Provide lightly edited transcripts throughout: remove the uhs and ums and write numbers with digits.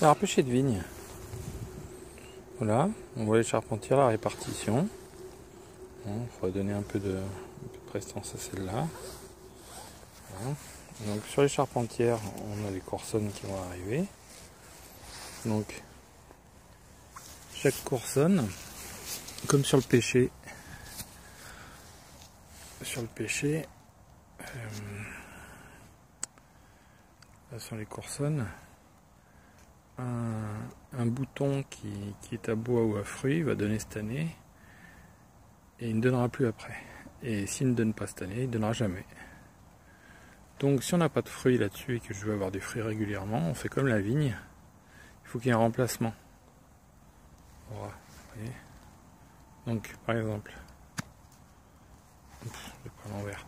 Alors, pêcher de vigne. Voilà, on voit les charpentières, la répartition. Il faudrait donner un peu de prestance à celle-là. Voilà. Donc sur les charpentières, on a les coursonnes qui vont arriver. Donc chaque coursonne, comme sur le pêcher, là sur les coursonnes, un bouton qui est à bois ou à fruits va donner cette année et il ne donnera plus après. Et s'il ne donne pas cette année, il ne donnera jamais. Donc si on n'a pas de fruits là-dessus et que je veux avoir des fruits régulièrement, on fait comme la vigne, il faut qu'il y ait un remplacement. Voilà, vous voyez. Donc par exemple, je vais prendre l'envers.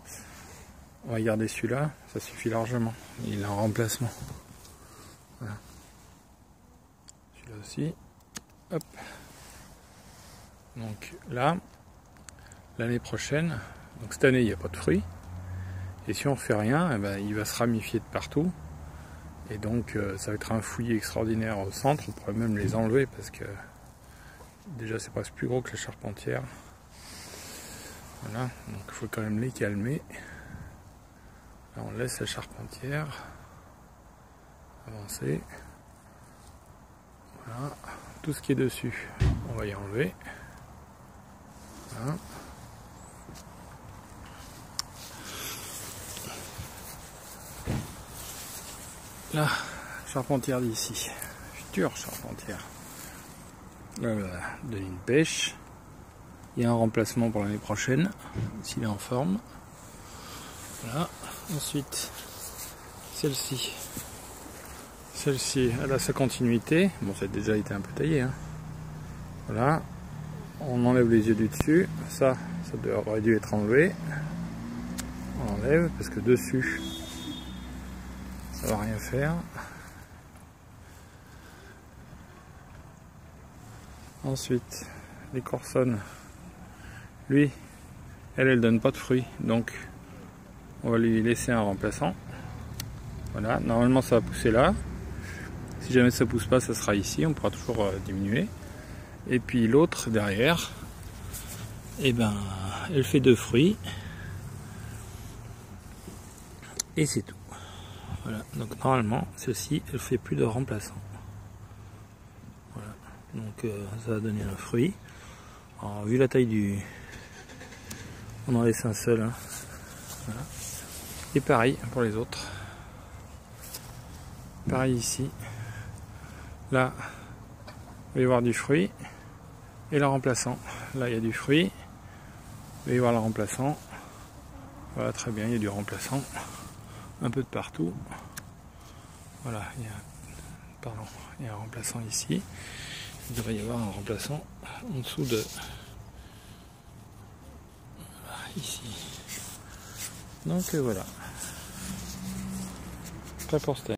On va garder celui-là, ça suffit largement. Il a un remplacement. Voilà. Celui-là aussi. Hop. Donc là, l'année prochaine, donc cette année il n'y a pas de fruits. Et si on ne fait rien, eh ben, il va se ramifier de partout. Et donc ça va être un fouillis extraordinaire au centre. On pourrait même les enlever parce que déjà c'est presque plus gros que la charpentière. Voilà, donc il faut quand même les calmer. Là, on laisse la charpentière avancer. Voilà, tout ce qui est dessus, on va y enlever. Voilà. Là, charpentière d'ici, future charpentière. Là, on va donner une pêche. Il y a un remplacement pour l'année prochaine, s'il est en forme. Voilà. Ensuite, celle-ci. Celle-ci, elle a sa continuité. Bon, ça a déjà été un peu taillé. Hein. Voilà. On enlève les yeux du dessus. Ça aurait dû être enlevé. On enlève parce que dessus, ça va rien faire. Ensuite, les coursonnes. Lui, elle donne pas de fruits, donc on va lui laisser un remplaçant. Voilà, normalement ça va pousser là. Si jamais ça pousse pas, ça sera ici, on pourra toujours diminuer. Et puis l'autre derrière, eh ben, elle fait 2 fruits. Et c'est tout. Voilà, donc normalement, celle-ci, elle fait plus de remplaçant. Voilà, donc ça va donner un fruit. Alors, vu la taille du... On en laisse un seul. Hein. Voilà. Et pareil pour les autres. Pareil ici. Là, il va y avoir du fruit. Et le remplaçant. Là, il y a du fruit. Il va y avoir le remplaçant. Voilà, très bien, il y a du remplaçant. Un peu de partout. Voilà, il y a un remplaçant ici. Il devrait y avoir un remplaçant en dessous de... Ici. Donc voilà. Prêt pour cette année.